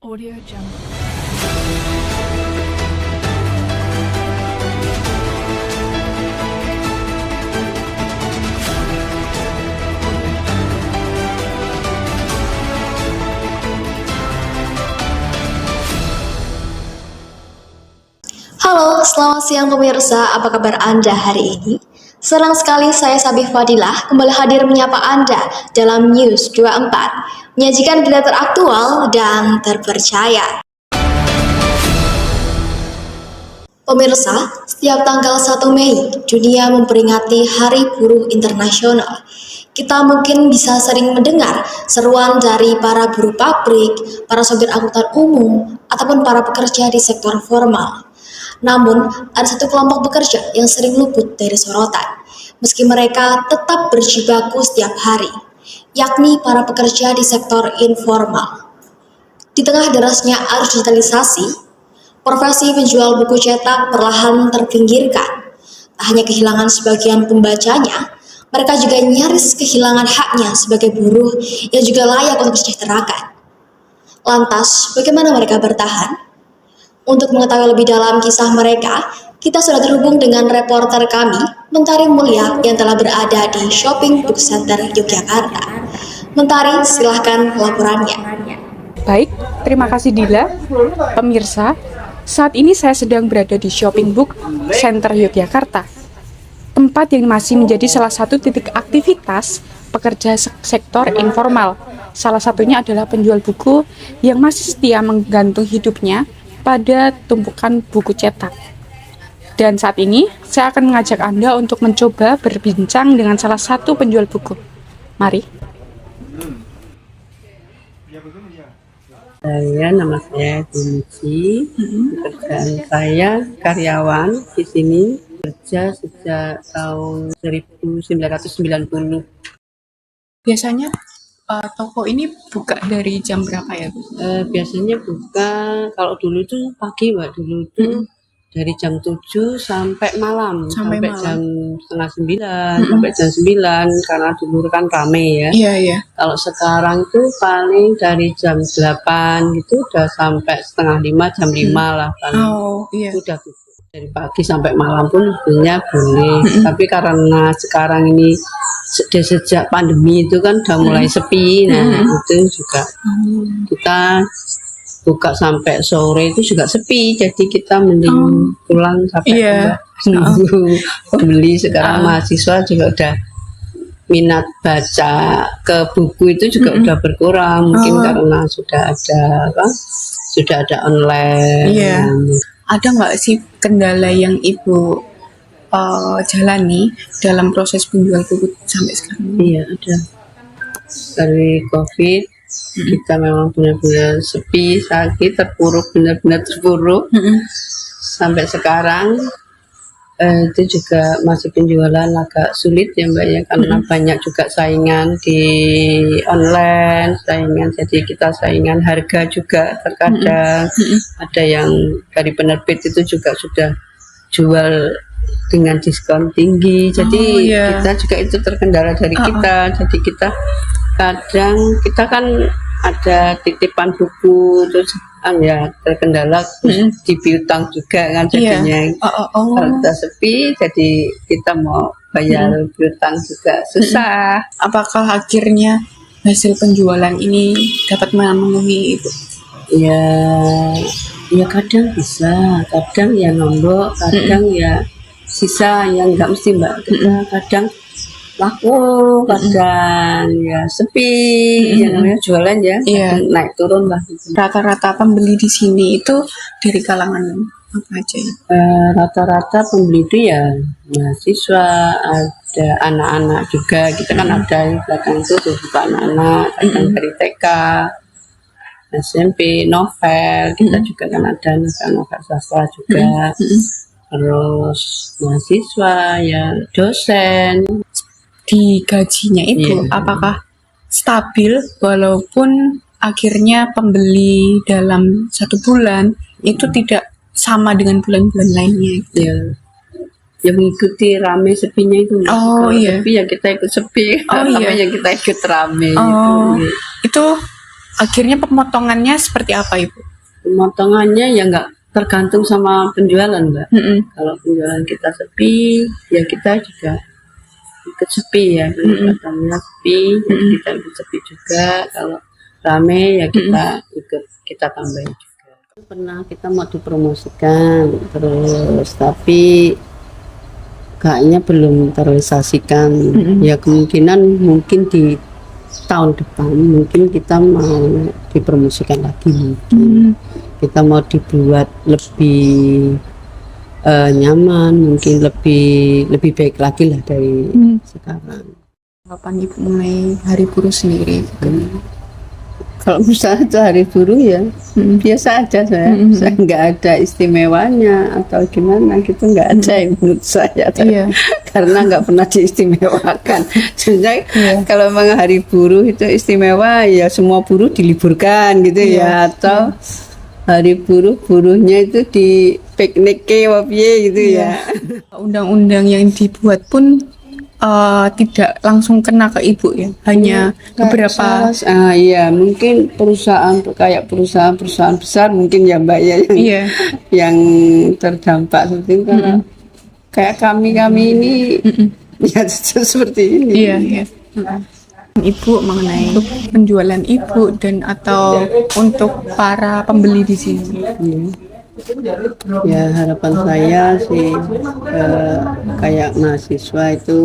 Audio Jungle. Halo, selamat siang pemirsa. Apa kabar Anda hari ini? Senang sekali saya Sabih Fadilah kembali hadir menyapa Anda dalam News 24, menyajikan berita teraktual dan terpercaya. Pemirsa, setiap tanggal 1 Mei, dunia memperingati Hari Buruh Internasional. Kita mungkin bisa sering mendengar seruan dari para buruh pabrik, para sopir angkutan umum, ataupun para pekerja di sektor formal. Namun, ada satu kelompok pekerja yang sering luput dari sorotan, meski mereka tetap berjibaku setiap hari, yakni para pekerja di sektor informal. Di tengah derasnya arus digitalisasi, profesi penjual buku cetak perlahan terpinggirkan. Tak hanya kehilangan sebagian pembacanya, mereka juga nyaris kehilangan haknya sebagai buruh yang juga layak untuk disejahterakan. Lantas, bagaimana mereka bertahan? Untuk mengetahui lebih dalam kisah mereka, kita sudah terhubung dengan reporter kami, Mentari Mulia, yang telah berada di Shopping Book Center Yogyakarta. Mentari, silahkan laporannya. Baik, terima kasih Dila. Pemirsa, saat ini saya sedang berada di Shopping Book Center Yogyakarta, tempat yang masih menjadi salah satu titik aktivitas pekerja sektor informal. Salah satunya adalah penjual buku yang masih setia menggantung hidupnya pada tumpukan buku cetak. Dan saat ini, saya akan mengajak Anda untuk mencoba berbincang dengan salah satu penjual buku. Mari. Nama saya Gunci. Pekerjaan saya karyawan di sini, kerja sejak tahun 1990. Biasanya toko ini buka dari jam berapa ya, Bu? Biasanya buka, kalau dulu tuh pagi, Mbak. Dulu tuh dari jam 7 sampai malam, Sampai malam. jam setengah 9, sampai jam 9, karena dulu kan rame ya. Iya. Kalau sekarang tuh paling dari jam 8 gitu udah sampai setengah 5, jam 5 lah paling. Oh, iya. Udah tutup. Dari pagi sampai malam pun sebenarnya boleh. Tapi karena sekarang ini sejak pandemi itu kan udah mulai sepi, nah itu juga kita buka sampai sore itu juga sepi, jadi kita mending pulang sampai nunggu pembeli. Sekarang mahasiswa juga udah minat baca ke buku itu juga udah berkurang, mungkin karena sudah ada online. Iya. Ada nggak sih kendala yang Ibu jalani dalam proses penjual buku sampai sekarang? Iya, ada. Dari COVID kita memang benar-benar sepi, sakit, benar-benar terpuruk. Sampai sekarang itu juga masih penjualan agak sulit ya Mbak ya, karena banyak juga saingan di online, jadi kita saingan harga juga terkadang. Ada yang dari penerbit itu juga sudah jual dengan diskon tinggi, jadi kita juga itu terkendala dari kita. Jadi kita kadang kita kan ada titipan buku terus ya terkendala di piutang juga kan jadinya. Kalau kita sepi, jadi kita mau bayar piutang juga susah. Apakah akhirnya hasil penjualan ini dapat memenuhi Ibu? Ya kadang bisa, kadang ya nombok, kadang ya sisa, yang enggak mesti Mbak. Kita kadang laku, kadang ya sepi, yang namanya jualan ya, naik turun lah. Rata-rata pembeli di sini itu dari kalangan apa aja ya? Rata-rata pembeli itu ya mahasiswa, ada anak-anak juga. Kita kan ada di belakang itu juga anak-anak, kadang dari TK, SMP, novel, kita juga kan ada novel sastra juga. Terus mahasiswa, ya dosen. Di gajinya itu apakah stabil walaupun akhirnya pembeli dalam satu bulan itu tidak sama dengan bulan-bulan lainnya? Ya mengikuti rame sepinya itu. Sepi ya kita ikut sepi, rame ya kita ikut rame. Itu Akhirnya pemotongannya seperti apa Ibu? Pemotongannya ya nggak tergantung sama penjualan, Mbak. Kalau penjualan kita sepi, ya kita juga ikut sepi ya. Kalau katanya sepi, ya kita ikut sepi juga. Kalau rame ya kita tambahin juga. Pernah kita mau dipromosikan, terus tapi kayaknya belum terrealisasikan. Ya kemungkinan mungkin di tahun depan mungkin kita mau dipromosikan lagi, mungkin kita mau dibuat lebih nyaman, mungkin lebih baik lagi lah dari sekarang. Kapan Ibu mengenai Hari Buruh sendiri? Kalau misalnya itu hari buruh ya biasa aja, saya nggak ada istimewanya atau gimana gitu, nggak ada yang menurut saya. Karena nggak pernah diistimewakan. Sebenarnya kalau memang hari buruh itu istimewa ya semua buruh diliburkan gitu ya, atau hari buruhnya itu di piknik gitu ya. Undang-undang yang dibuat pun tidak langsung kena ke Ibu ya, hanya beberapa. Iya, mungkin perusahaan perusahaan besar mungkin ya Mbak ya yang terdampak seperti itu. Kayak kami ini ya seperti ini. Iya. Ibu mengenai penjualan Ibu dan atau untuk para pembeli di sini. Ya harapan saya sih kayak mahasiswa itu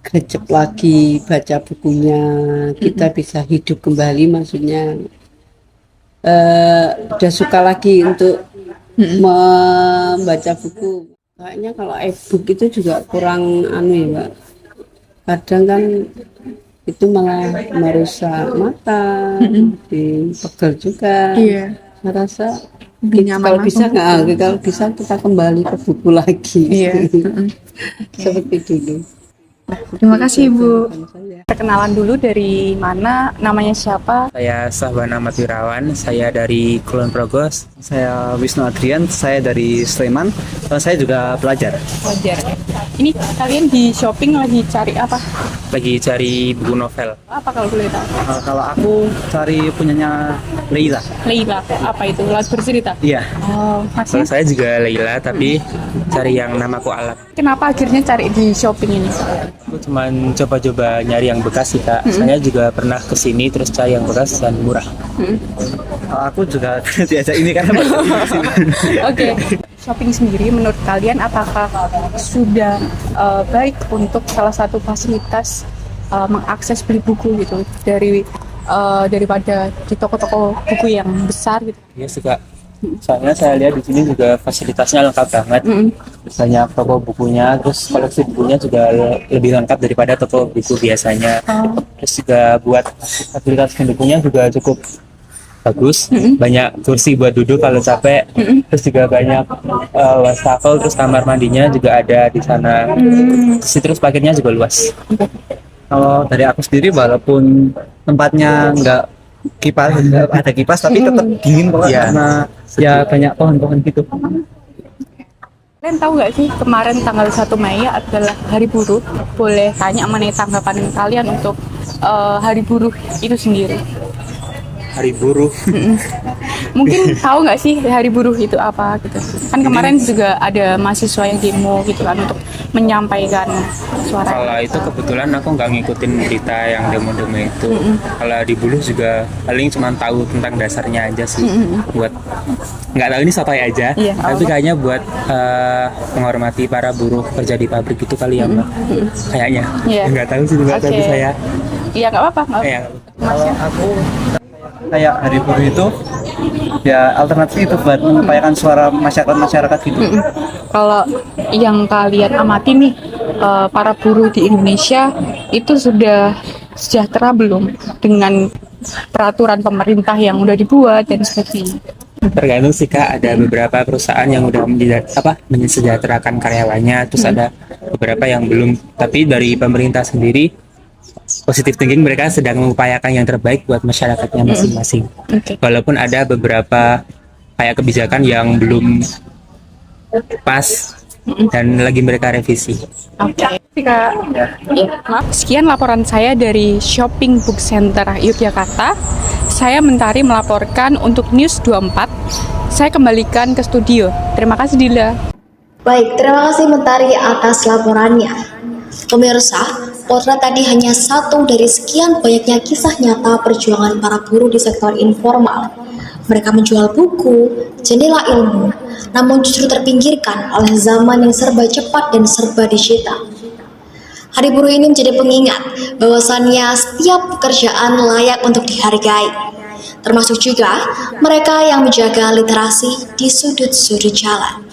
gercep lagi baca bukunya, kita bisa hidup kembali, maksudnya udah suka lagi untuk membaca buku. Kayaknya kalau e-book itu juga kurang ya Mbak, kadang kan itu malah merusak mata, dipegel juga. Saya rasa kalau bisa kita kembali ke buku lagi. Seperti dulu. Terima kasih Ibu. Perkenalan dulu, dari mana, namanya siapa? Saya Sahban Ahmad Wirawan, saya dari Kulon Progo. Saya Wisnu Adrian, saya dari Sleman. Saya juga pelajar. Ini kalian di shopping lagi cari apa? Lagi cari buku novel. Apa kalau boleh tahu? Kalau aku cari punyanya Leila. Leila, apa itu? Laut bercerita? Iya. Oh, Kalau Masnya? saya juga Leila, tapi cari yang namaku Alam. Kenapa akhirnya cari di shopping ini? Aku cuma coba-coba nyari yang bekas sih Kak. Saya juga pernah kesini terus cari yang bekas dan murah. Aku juga diajak ini karena Oke. Shopping sendiri menurut kalian apakah sudah baik untuk salah satu fasilitas mengakses beli buku gitu daripada di toko-toko buku yang besar gitu? Iya sih Kak. Soalnya saya lihat di sini juga fasilitasnya lengkap banget. Banyak toko bukunya, terus koleksi bukunya juga lebih lengkap daripada toko buku biasanya. Terus juga buat fasilitas bukunya juga cukup bagus. Banyak kursi buat duduk kalau capek. Terus juga banyak wastafel, terus kamar mandinya juga ada di sana. Terus paketnya juga luas. kalau dari aku sendiri walaupun tempatnya nggak ada kipas tapi tetap dingin kok karena ya banyak pohon-pohon gitu. Kalian tahu nggak sih kemarin tanggal 1 Mei adalah Hari Buruh? Boleh tanya mengenai tanggapan kalian untuk Hari Buruh itu sendiri? Hari Buruh. Mungkin tahu nggak sih Hari Buruh itu apa gitu? Kan kemarin juga ada mahasiswa yang demo gitu kan untuk menyampaikan suara. Kalau itu kebetulan aku nggak ngikutin berita yang demo-demo itu. Kalau di Buruh juga paling cuma tahu tentang dasarnya aja sih. Buat nggak tahu ini sotoy aja. Tapi kayaknya buat menghormati para buruh kerja di pabrik itu kali ya Mbak. Kayaknya. Nggak tahu sih, nggak tahu saya. Iya nggak apa-apa. Kalau aku kayak Hari Buruh itu ya alternatif itu buat menyampaikan suara masyarakat gitu. Kalau yang kalian amati nih, para buruh di Indonesia itu sudah sejahtera belum dengan peraturan pemerintah yang udah dibuat dan sebagainya? Tergantung sih Kak, ada beberapa perusahaan yang udah mensejahterakan karyawannya, terus ada beberapa yang belum. Tapi dari pemerintah sendiri, positive thinking, mereka sedang mengupayakan yang terbaik buat masyarakatnya masing-masing. Walaupun ada beberapa kayak kebijakan yang belum pas dan lagi mereka revisi. Oke. Kak. Maaf, sekian laporan saya dari Shopping Book Center Yogyakarta. Saya Mentari melaporkan untuk News 24. Saya kembalikan ke studio. Terima kasih Dila. Baik, terima kasih Mentari atas laporannya. Pemirsa, potret tadi hanya satu dari sekian banyaknya kisah nyata perjuangan para buruh di sektor informal. Mereka menjual buku, jendela ilmu, namun justru terpinggirkan oleh zaman yang serba cepat dan serba digital. Hari Buruh ini menjadi pengingat bahwasannya setiap pekerjaan layak untuk dihargai, termasuk juga mereka yang menjaga literasi di sudut-sudut jalan.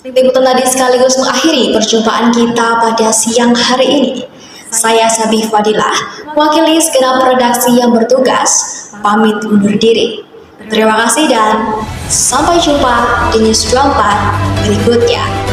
Liputan tadi sekaligus mengakhiri perjumpaan kita pada siang hari ini. Saya Sabih Fadilah, mewakili segenap redaksi yang bertugas, pamit undur diri. Terima kasih dan sampai jumpa di News 24 berikutnya.